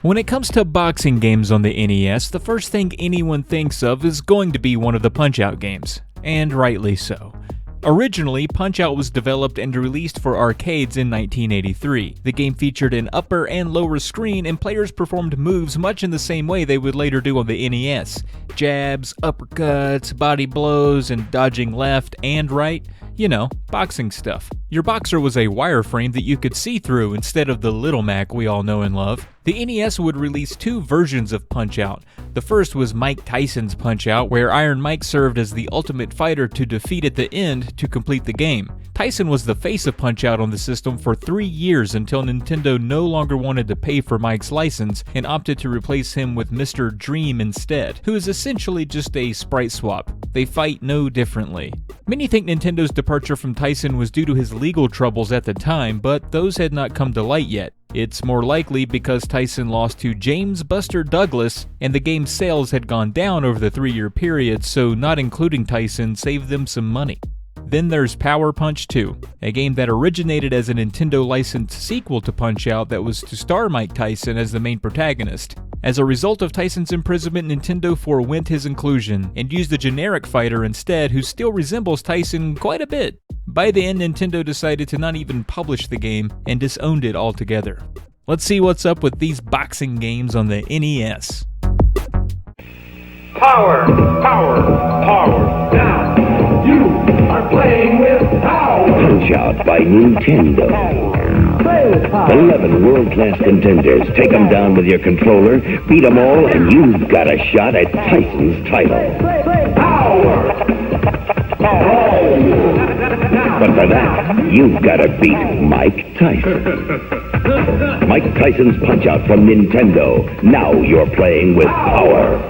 When it comes to boxing games on the NES, the first thing anyone thinks of is going to be one of the Punch-Out games, and rightly so. Originally, Punch-Out was developed and released for arcades in 1983. The game featured an upper and lower screen, and players performed moves much in the same way they would later do on the NES. Jabs, uppercuts, body blows, and dodging left and right. You know, boxing stuff. Your boxer was a wireframe that you could see through instead of the Little Mac we all know and love. The NES would release two versions of Punch-Out. The first was Mike Tyson's Punch-Out, where Iron Mike served as the ultimate fighter to defeat at the end to complete the game. Tyson was the face of Punch-Out on the system for 3 years until Nintendo no longer wanted to pay for Mike's license and opted to replace him with Mr. Dream instead, who is essentially just a sprite swap. They fight no differently. Many think Nintendo's departure from Tyson was due to his legal troubles at the time, but those had not come to light yet. It's more likely because Tyson lost to James Buster Douglas, and the game's sales had gone down over the 3-year period, so not including Tyson saved them some money. Then there's Power Punch 2, a game that originated as a Nintendo-licensed sequel to Punch-Out that was to star Mike Tyson as the main protagonist. As a result of Tyson's imprisonment, Nintendo forewent his inclusion and used a generic fighter instead who still resembles Tyson quite a bit. By the end, Nintendo decided to not even publish the game and disowned it altogether. Let's see what's up with these boxing games on the NES. Power! Power! Power! Now, you are playing with power! Punch-Out by Nintendo. Play with power! 11 world-class contenders. Take them down with your controller, beat them all, and you've got a shot at Tyson's title. Power! But for that, you've got to beat Mike Tyson. Mike Tyson's Punch-Out from Nintendo. Now you're playing with power.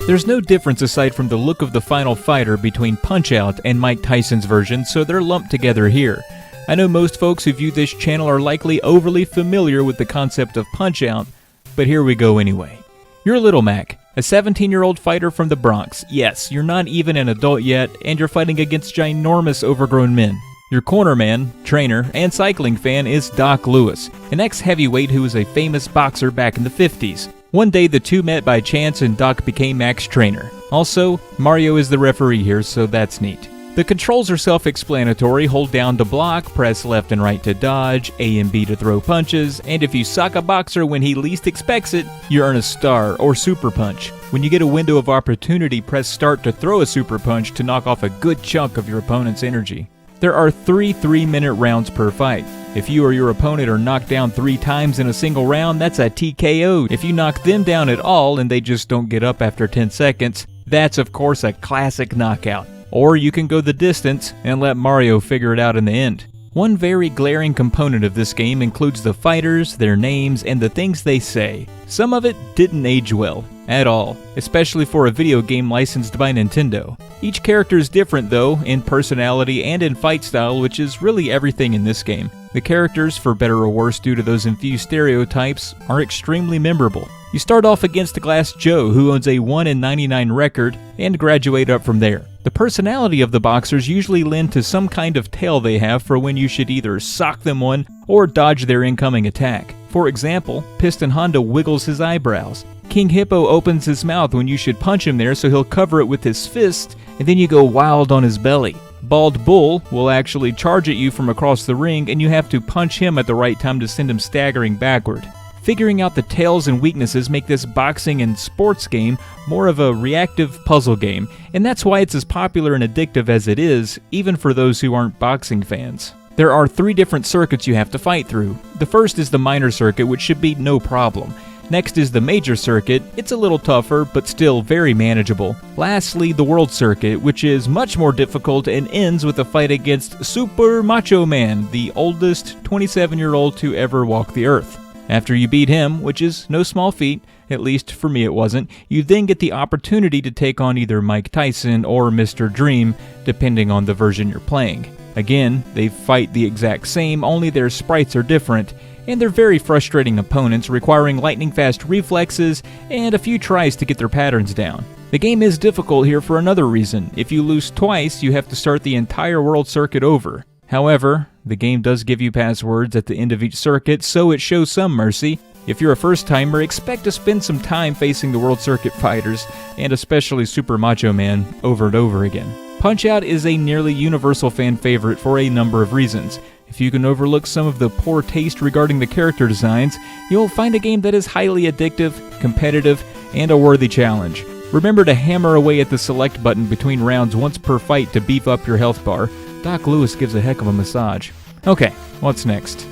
There's no difference aside from the look of the final fighter between Punch-Out and Mike Tyson's version, so they're lumped together here. I know most folks who view this channel are likely overly familiar with the concept of Punch-Out, but here we go anyway. You're Little Mac, a 17-year-old fighter from the Bronx. Yes, you're not even an adult yet, and you're fighting against ginormous overgrown men. Your cornerman, trainer, and cycling fan is Doc Lewis, an ex-heavyweight who was a famous boxer back in the 50s. One day the two met by chance and Doc became Mac's trainer. Also, Mario is the referee here, so that's neat. The controls are self-explanatory. Hold down to block, press left and right to dodge, A and B to throw punches, and if you sock a boxer when he least expects it, you earn a star or super punch. When you get a window of opportunity, press start to throw a super punch to knock off a good chunk of your opponent's energy. There are 3 3-minute rounds per fight. If you or your opponent are knocked down 3 times in a single round, that's a TKO. If you knock them down at all and they just don't get up after 10 seconds, that's of course a classic knockout. Or you can go the distance and let Mario figure it out in the end. One very glaring component of this game includes the fighters, their names, and the things they say. Some of it didn't age well, at all, especially for a video game licensed by Nintendo. Each character is different though, in personality and in fight style, which is really everything in this game. The characters, for better or worse due to those infused stereotypes, are extremely memorable. You start off against Glass Joe, who owns a 1-in-99 record, and graduate up from there. The personality of the boxers usually lend to some kind of tale they have for when you should either sock them one or dodge their incoming attack. For example, Piston Honda wiggles his eyebrows. King Hippo opens his mouth when you should punch him there, so he'll cover it with his fist, and then you go wild on his belly. Bald Bull will actually charge at you from across the ring, and you have to punch him at the right time to send him staggering backward. Figuring out the tails and weaknesses make this boxing and sports game more of a reactive puzzle game, and that's why it's as popular and addictive as it is, even for those who aren't boxing fans. There are 3 different circuits you have to fight through. The first is the minor circuit, which should be no problem. Next is the major circuit. It's a little tougher, but still very manageable. Lastly, the world circuit, which is much more difficult and ends with a fight against Super Macho Man, the oldest 27-year-old to ever walk the earth. After you beat him, which is no small feat, at least for me it wasn't, you then get the opportunity to take on either Mike Tyson or Mr. Dream, depending on the version you're playing. Again, they fight the exact same, only their sprites are different, and they're very frustrating opponents requiring lightning-fast reflexes and a few tries to get their patterns down. The game is difficult here for another reason. If you lose twice, you have to start the entire world circuit over. However, the game does give you passwords at the end of each circuit, so it shows some mercy. If you're a first-timer, expect to spend some time facing the World Circuit fighters, and especially Super Macho Man, over and over again. Punch-Out is a nearly universal fan favorite for a number of reasons. If you can overlook some of the poor taste regarding the character designs, you'll find a game that is highly addictive, competitive, and a worthy challenge. Remember to hammer away at the select button between rounds once per fight to beef up your health bar. Doc Lewis gives a heck of a massage. Okay, what's next?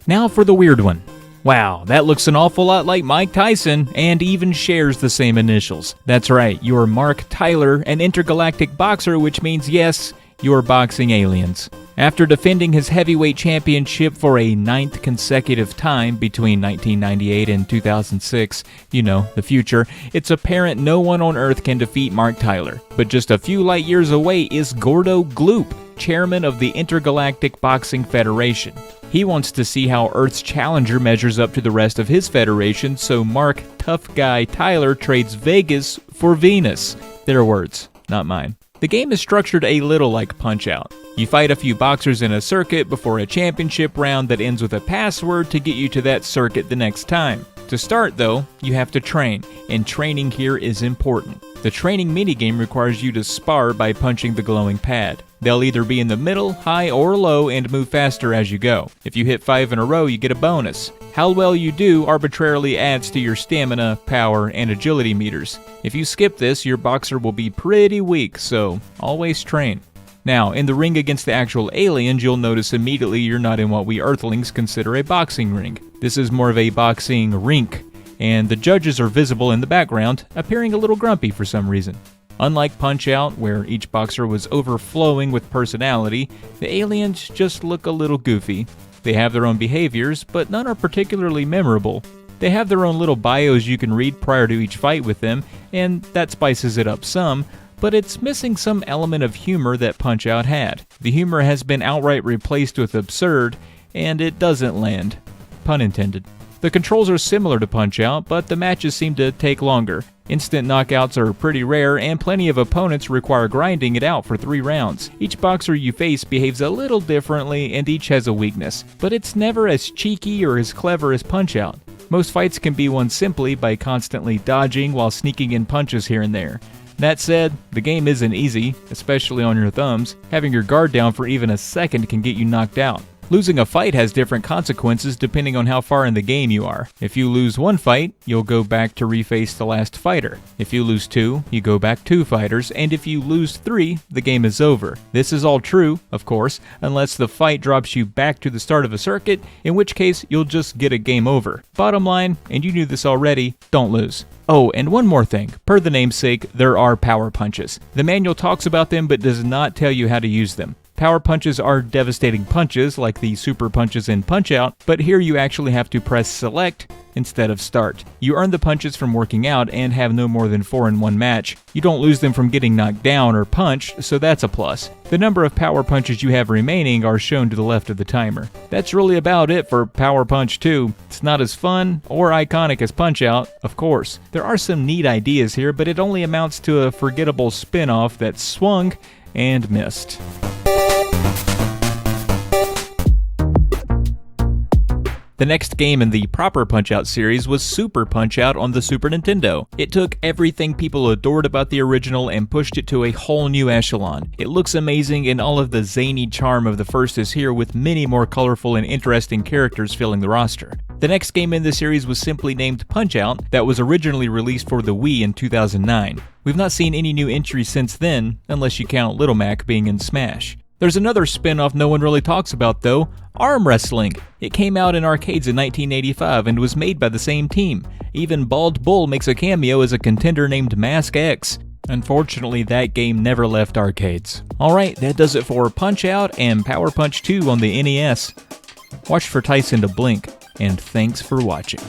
Now for the weird one. Wow, that looks an awful lot like Mike Tyson, and even shares the same initials. That's right, you're Mark Tyler, an intergalactic boxer, which means yes, you're boxing aliens. After defending his heavyweight championship for a 9th consecutive time between 1998 and 2006, you know, the future, it's apparent no one on Earth can defeat Mark Tyler. But just a few light years away is Gordo Gloop, chairman of the Intergalactic Boxing Federation. He wants to see how Earth's challenger measures up to the rest of his federation, so Mark Tough Guy Tyler trades Vegas for Venus. Their words, not mine. The game is structured a little like Punch-Out. You fight a few boxers in a circuit before a championship round that ends with a password to get you to that circuit the next time. To start, though, you have to train, and training here is important. The training minigame requires you to spar by punching the glowing pad. They'll either be in the middle, high, or low and move faster as you go. If you hit 5 in a row, you get a bonus. How well you do arbitrarily adds to your stamina, power, and agility meters. If you skip this, your boxer will be pretty weak, so always train. Now, in the ring against the actual aliens, you'll notice immediately you're not in what we Earthlings consider a boxing ring. This is more of a boxing rink, and the judges are visible in the background, appearing a little grumpy for some reason. Unlike Punch-Out, where each boxer was overflowing with personality, the aliens just look a little goofy. They have their own behaviors, but none are particularly memorable. They have their own little bios you can read prior to each fight with them, and that spices it up some, but it's missing some element of humor that Punch-Out had. The humor has been outright replaced with absurd, and it doesn't land. Pun intended. The controls are similar to Punch-Out, but the matches seem to take longer. Instant knockouts are pretty rare, and plenty of opponents require grinding it out for 3 rounds. Each boxer you face behaves a little differently, and each has a weakness, but it's never as cheeky or as clever as Punch-Out. Most fights can be won simply by constantly dodging while sneaking in punches here and there. That said, the game isn't easy, especially on your thumbs. Having your guard down for even a second can get you knocked out. Losing a fight has different consequences depending on how far in the game you are. If you lose 1 fight, you'll go back to reface the last fighter. If you lose 2, you go back 2 fighters, and if you lose 3, the game is over. This is all true, of course, unless the fight drops you back to the start of a circuit, in which case you'll just get a game over. Bottom line, and you knew this already, don't lose. Oh, and one more thing. Per the namesake, there are power punches. The manual talks about them but does not tell you how to use them. Power punches are devastating punches like the super punches in Punch-Out, but here you actually have to press select instead of start. You earn the punches from working out and have no more than 4 in one match. You don't lose them from getting knocked down or punched, so that's a plus. The number of power punches you have remaining are shown to the left of the timer. That's really about it for Power Punch 2. It's not as fun or iconic as Punch-Out, of course. There are some neat ideas here, but it only amounts to a forgettable spin-off that swung and missed. The next game in the proper Punch-Out series was Super Punch-Out on the Super Nintendo. It took everything people adored about the original and pushed it to a whole new echelon. It looks amazing, and all of the zany charm of the first is here, with many more colorful and interesting characters filling the roster. The next game in the series was simply named Punch-Out, that was originally released for the Wii in 2009. We've not seen any new entries since then, unless you count Little Mac being in Smash. There's another spin-off no one really talks about though, Arm Wrestling. It came out in arcades in 1985 and was made by the same team. Even Bald Bull makes a cameo as a contender named Mask X. Unfortunately, that game never left arcades. Alright, that does it for Punch-Out and Power Punch 2 on the NES. Watch for Tyson to blink, and thanks for watching.